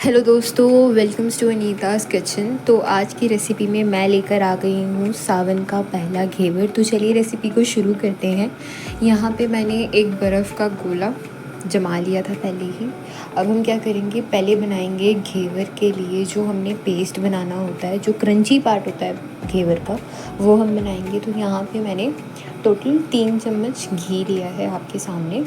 Hello दोस्तों, welcomes to अनीताज़ kitchen. तो आज की रेसिपी में मैं लेकर आ गई हूँ सावन का पहला घेवर। तो चलिए रेसिपी को शुरू करते हैं। यहाँ पे मैंने एक बर्फ़ का गोला जमा लिया था पहले ही। अब हम क्या करेंगे, पहले बनाएंगे घेवर के लिए जो हमने पेस्ट बनाना होता है, जो क्रंची पार्ट होता है घेवर का, वो हम बनाएंगे। तो यहाँ पे मैंने टोटल 3 चम्मच घी लिया है आपके सामने,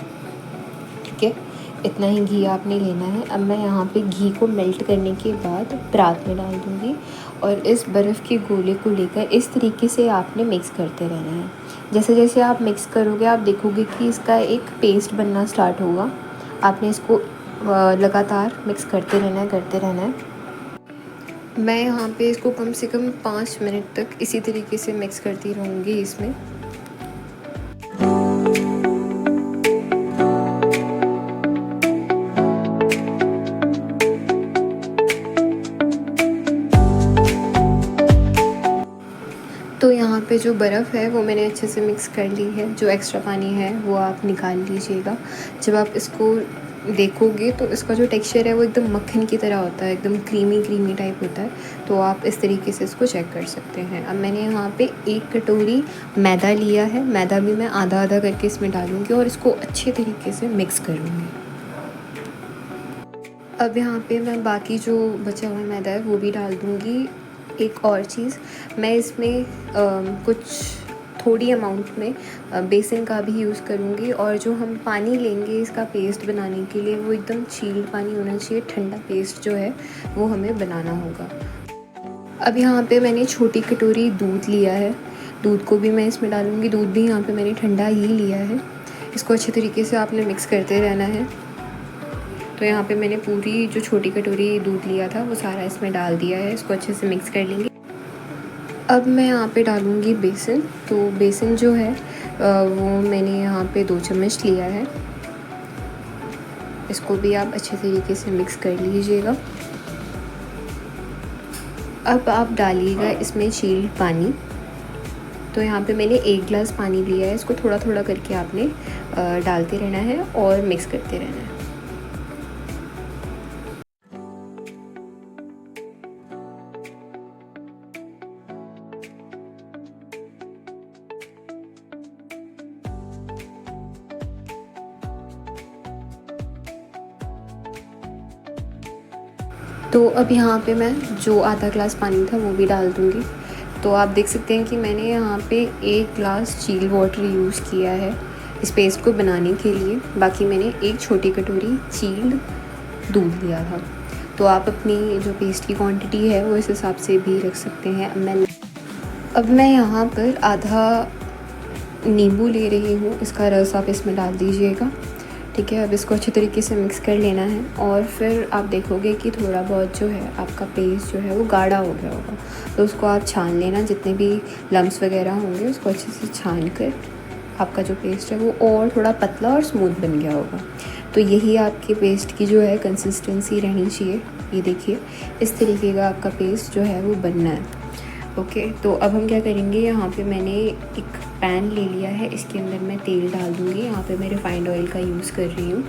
ठीक है। इतना ही घी आपने लेना है। अब मैं यहाँ पे घी को मेल्ट करने के बाद परात में डाल दूँगी और इस बर्फ़ के गोले को लेकर इस तरीके से आपने मिक्स करते रहना है। जैसे जैसे आप मिक्स करोगे आप देखोगे कि इसका एक पेस्ट बनना स्टार्ट होगा। आपने इसको लगातार मिक्स करते रहना है। मैं यहाँ पे इसको कम से कम 5 मिनट तक इसी तरीके से मिक्स करती रहूँगी इसमें। तो यहाँ पे जो बर्फ़ है वो मैंने अच्छे से मिक्स कर ली है। जो एक्स्ट्रा पानी है वो आप निकाल लीजिएगा। जब आप इसको देखोगे तो इसका जो टेक्सचर है वो एकदम मक्खन की तरह होता है, एकदम क्रीमी टाइप होता है। तो आप इस तरीके से इसको चेक कर सकते हैं। अब मैंने यहाँ पे 1 कटोरी मैदा लिया है। मैदा भी मैं आधा आधा करके इसमें डालूँगी और इसको अच्छे तरीके से मिक्स करूँगी। अब यहाँ पे मैं बाकी जो बचा हुआ मैदा है वो भी डाल दूँगी। एक और चीज़, मैं इसमें कुछ थोड़ी अमाउंट में बेसन का भी यूज़ करूँगी। और जो हम पानी लेंगे इसका पेस्ट बनाने के लिए वो एकदम चिल्ड पानी होना चाहिए। ठंडा पेस्ट जो है वो हमें बनाना होगा। अब यहाँ पे मैंने छोटी कटोरी दूध लिया है। दूध को भी मैं इसमें डालूँगी। दूध भी यहाँ पे मैंने ठंडा ही लिया है। इसको अच्छे तरीके से आपने मिक्स करते रहना है। तो यहाँ पे मैंने पूरी जो छोटी कटोरी दूध लिया था वो सारा इसमें डाल दिया है। इसको अच्छे से मिक्स कर लेंगे। अब मैं यहाँ पे डालूँगी बेसन। तो बेसन जो है वो मैंने यहाँ पे 2 चम्मच लिया है। इसको भी आप अच्छे तरीके से मिक्स कर लीजिएगा। अब आप डालिएगा इसमें चिल्ड पानी। तो यहाँ पे मैंने 1 गिलास पानी लिया है। इसको थोड़ा थोड़ा करके आपने डालते रहना है और मिक्स करते रहना है। तो अब यहाँ पे मैं जो आधा ग्लास पानी था वो भी डाल दूँगी। तो आप देख सकते हैं कि मैंने यहाँ पे 1 ग्लास चिल वाटर यूज़ किया है इस पेस्ट को बनाने के लिए। बाकी मैंने 1 छोटी कटोरी चिल्ड दूध लिया था। तो आप अपनी जो पेस्ट की क्वांटिटी है वो इस हिसाब से भी रख सकते हैं। अब मैं यहाँ पर आधा नींबू ले रही हूँ। इसका रस आप इसमें डाल दीजिएगा, ठीक है। अब इसको अच्छे तरीके से मिक्स कर लेना है और फिर आप देखोगे कि थोड़ा बहुत जो है आपका पेस्ट जो है वो गाढ़ा हो गया होगा। तो उसको आप छान लेना। जितने भी लम्स वगैरह होंगे उसको अच्छे से छान कर आपका जो पेस्ट है वो और थोड़ा पतला और स्मूथ बन गया होगा। तो यही आपके पेस्ट की जो है कंसिस्टेंसी रहनी चाहिए। ये देखिए, इस तरीके का आपका पेस्ट जो है वो बनना है। ओके, तो अब हम क्या करेंगे, यहाँ पे मैंने एक पैन ले लिया है। इसके अंदर मैं तेल डाल दूँगी। यहाँ पे मैं रिफाइंड ऑयल का यूज़ कर रही हूँ,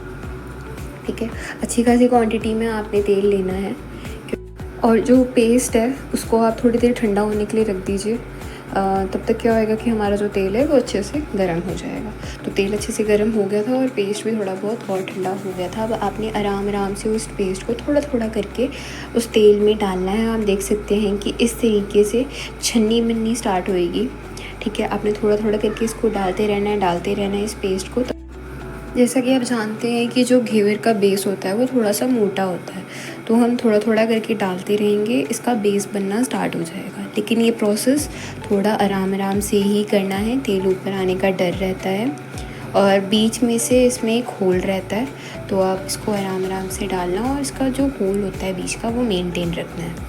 ठीक है। अच्छी खासी क्वांटिटी में आपने तेल लेना है। और जो पेस्ट है उसको आप थोड़ी देर ठंडा होने के लिए रख दीजिए। तब तक क्या होएगा कि हमारा जो तेल है वो अच्छे से गर्म हो जाएगा। तो तेल अच्छे से गर्म हो गया था और पेस्ट भी थोड़ा बहुत और ठंडा हो गया था। अब आपने आराम से उस पेस्ट को थोड़ा थोड़ा करके उस तेल में डालना है। आप देख सकते हैं कि इस तरीके से छन्नी बननी स्टार्ट होएगी, ठीक है। आपने थोड़ा थोड़ा करके इसको डालते रहना है इस पेस्ट को। जैसा कि आप जानते हैं कि जो घेवर का बेस होता है वो थोड़ा सा मोटा होता है। तो हम थोड़ा थोड़ा करके डालते रहेंगे, इसका बेस बनना स्टार्ट हो जाएगा। लेकिन ये प्रोसेस थोड़ा आराम से ही करना है। तेल ऊपर आने का डर रहता है और बीच में से इसमें एक होल रहता है। तो आप इसको आराम से डालना और इसका जो होल होता है बीच का वो मेनटेन रखना है।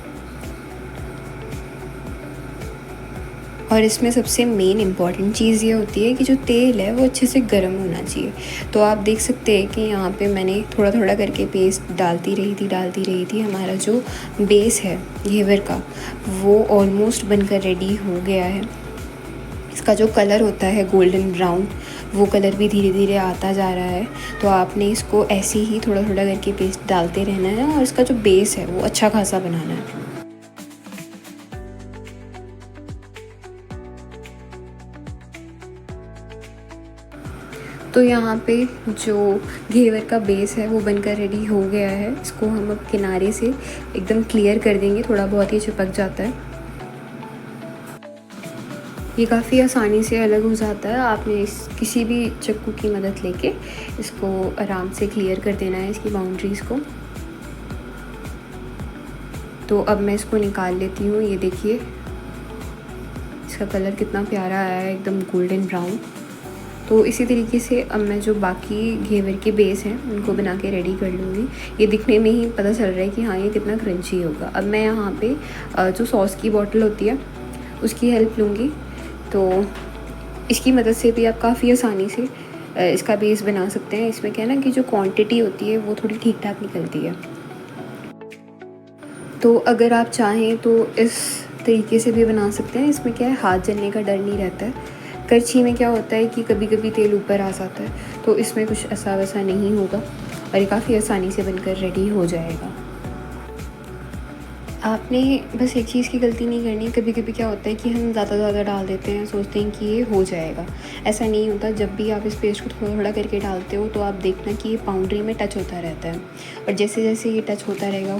और इसमें सबसे मेन इम्पॉर्टेंट चीज़ ये होती है कि जो तेल है वो अच्छे से गर्म होना चाहिए। तो आप देख सकते हैं कि यहाँ पे मैंने थोड़ा थोड़ा करके पेस्ट डालती रही थी। हमारा जो बेस है घेवर का वो ऑलमोस्ट बनकर रेडी हो गया है। इसका जो कलर होता है गोल्डन ब्राउन वो कलर भी धीरे धीरे आता जा रहा है। तो आपने इसको ऐसे ही थोड़ा थोड़ा करके पेस्ट डालते रहना है और इसका जो बेस है वो अच्छा खासा बनाना है। तो यहाँ पे जो घेवर का बेस है वो बनकर रेडी हो गया है। इसको हम अब किनारे से एकदम क्लियर कर देंगे, थोड़ा बहुत ही चिपक जाता है। ये काफ़ी आसानी से अलग हो जाता है। आपने किसी भी चाकू की मदद लेके इसको आराम से क्लियर कर देना है, इसकी बाउंड्रीज़ को। तो अब मैं इसको निकाल लेती हूँ। ये देखिए इसका कलर कितना प्यारा आया है, एकदम गोल्डन ब्राउन। तो इसी तरीके से अब मैं जो बाकी घेवर के बेस हैं उनको बना के रेडी कर लूँगी। ये दिखने में ही पता चल रहा है कि हाँ ये कितना क्रंची होगा। अब मैं यहाँ पे जो सॉस की बॉटल होती है उसकी हेल्प लूँगी। तो इसकी मदद से भी आप काफ़ी आसानी से इसका बेस बना सकते हैं। इसमें क्या है ना कि जो क्वांटिटी होती है वो थोड़ी ठीक ठाक निकलती है। तो अगर आप चाहें तो इस तरीके से भी बना सकते हैं। इसमें क्या है, हाथ जलने का डर नहीं रहता है। करछी में क्या होता है कि कभी कभी तेल ऊपर आ जाता है, तो इसमें कुछ ऐसा वैसा नहीं होगा और ये काफ़ी आसानी से बनकर रेडी हो जाएगा। आपने बस एक चीज़ की गलती नहीं करनी। कभी कभी क्या होता है कि हम ज़्यादा डाल देते हैं, सोचते हैं कि ये हो जाएगा। ऐसा नहीं होता। जब भी आप इस पेस्ट को थोड़ा थोड़ा करके डालते हो तो आप देखना कि ये बाउंड्री में टच होता रहता है और जैसे जैसे ये टच होता रहेगा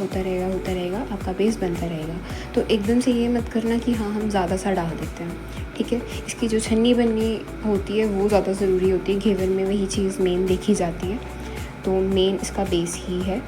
आपका पेस्ट बनता रहेगा। तो एकदम से ये मत करना कि हाँ हम ज़्यादा सा डाल देते हैं, ठीक है। इसकी जो छन्नी बननी होती है वो ज़्यादा ज़रूरी होती है। घेवर में वही चीज़ मेन देखी जाती है। तो मेन इसका बेस ही है।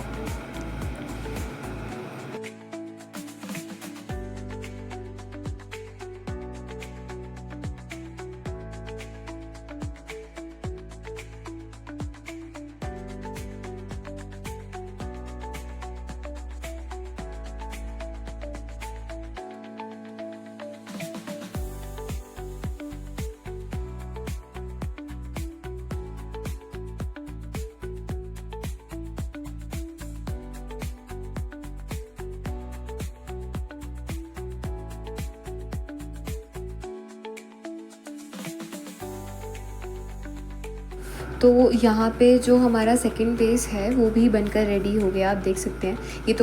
तो यहाँ पे जो हमारा सेकंड बेस है वो भी बनकर रेडी हो गया, आप देख सकते हैं। ये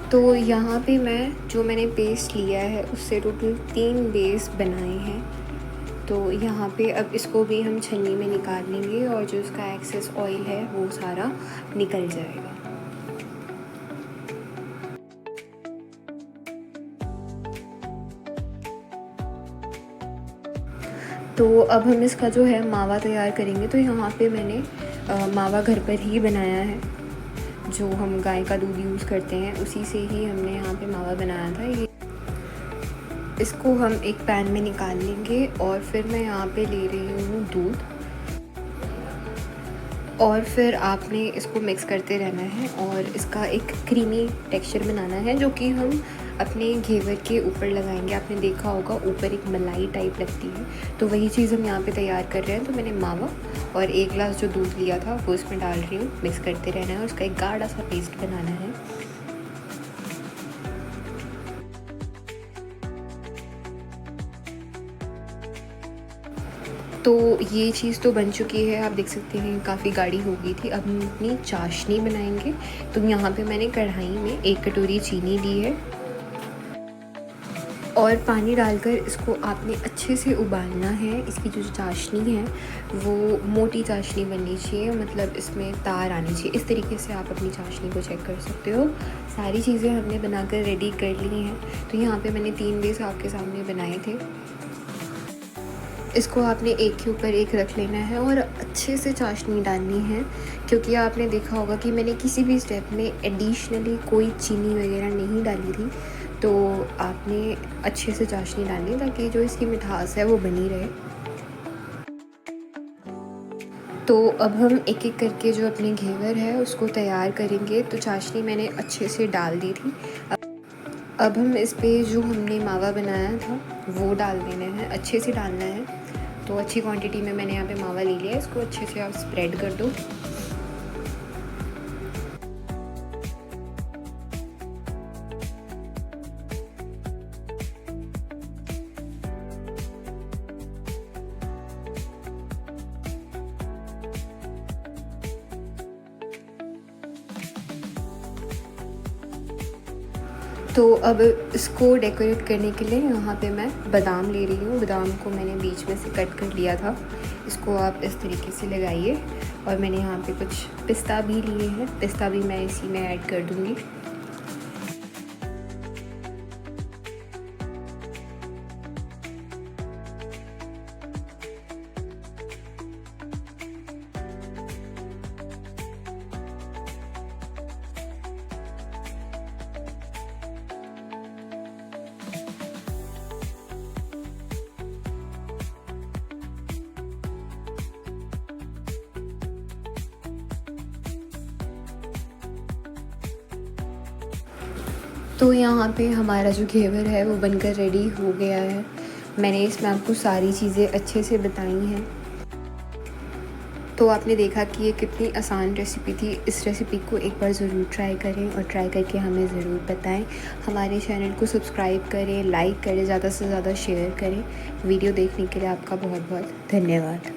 तो यहाँ पे मैंने पेस्ट लिया है उससे टोटल 3 बेस बनाए हैं। तो यहाँ पे अब इसको भी हम छन्नी में निकाल लेंगे और जो इसका एक्सेस ऑयल है वो सारा निकल जाएगा। तो अब हम इसका जो है मावा तैयार करेंगे। तो यहाँ पे मैंने मावा घर पर ही बनाया है। जो हम गाय का दूध यूज़ करते हैं उसी से ही हमने यहाँ पे मावा बनाया था। ये इसको हम एक पैन में निकाल लेंगे और फिर मैं यहाँ पे ले रही हूँ दूध और फिर आपने इसको मिक्स करते रहना है और इसका एक क्रीमी टेक्सचर बनाना है जो कि हम अपने घेवर के ऊपर लगाएंगे। आपने देखा होगा ऊपर एक मलाई टाइप लगती है, तो वही चीज़ हम यहाँ पे तैयार कर रहे हैं। तो मैंने मावा और 1 गिलास जो दूध लिया था वो इसमें डाल रही हूँ। मिक्स करते रहना है और उसका एक गाढ़ा सा पेस्ट बनाना है। तो ये चीज़ तो बन चुकी है, आप देख सकते हैं काफ़ी गाढ़ी हो गई थी। अब हम अपनी चाशनी बनाएंगे। तो यहाँ पे मैंने कढ़ाई में 1 कटोरी चीनी ली है और पानी डालकर इसको आपने अच्छे से उबालना है। इसकी जो चाशनी है वो मोटी चाशनी बननी चाहिए, मतलब इसमें तार आनी चाहिए। इस तरीके से आप अपनी चाशनी को चेक कर सकते हो। सारी चीज़ें हमने बनाकर रेडी कर ली हैं। तो यहाँ पे मैंने 3 बेस आपके सामने बनाए थे। इसको आपने एक के ऊपर एक रख लेना है और अच्छे से चाशनी डालनी है, क्योंकि आपने देखा होगा कि मैंने किसी भी स्टेप में एडिशनली कोई चीनी वगैरह नहीं डाली थी। तो आपने अच्छे से चाशनी डालनी ताकि जो इसकी मिठास है वो बनी रहे। तो अब हम एक एक करके जो अपने घेवर है उसको तैयार करेंगे। तो चाशनी मैंने अच्छे से डाल दी थी। अब हम इस पे जो हमने मावा बनाया था वो डाल देना है, अच्छे से डालना है। तो अच्छी क्वांटिटी में मैंने यहाँ पे मावा ले लिया है। इसको अच्छे से आप स्प्रेड कर दो। तो अब इसको डेकोरेट करने के लिए यहाँ पे मैं बादाम ले रही हूँ। बादाम को मैंने बीच में से कट कर लिया था। इसको आप इस तरीके से लगाइए। और मैंने यहाँ पे कुछ पिस्ता भी लिए हैं, पिस्ता भी मैं इसी में ऐड कर दूँगी। तो यहाँ पे हमारा जो घेवर है वो बनकर रेडी हो गया है। मैंने इसमें आपको सारी चीज़ें अच्छे से बताई हैं। तो आपने देखा कि ये कितनी आसान रेसिपी थी। इस रेसिपी को एक बार ज़रूर ट्राई करें और ट्राई करके हमें ज़रूर बताएं। हमारे चैनल को सब्सक्राइब करें, लाइक करें, ज़्यादा से ज़्यादा शेयर करें। वीडियो देखने के लिए आपका बहुत बहुत धन्यवाद।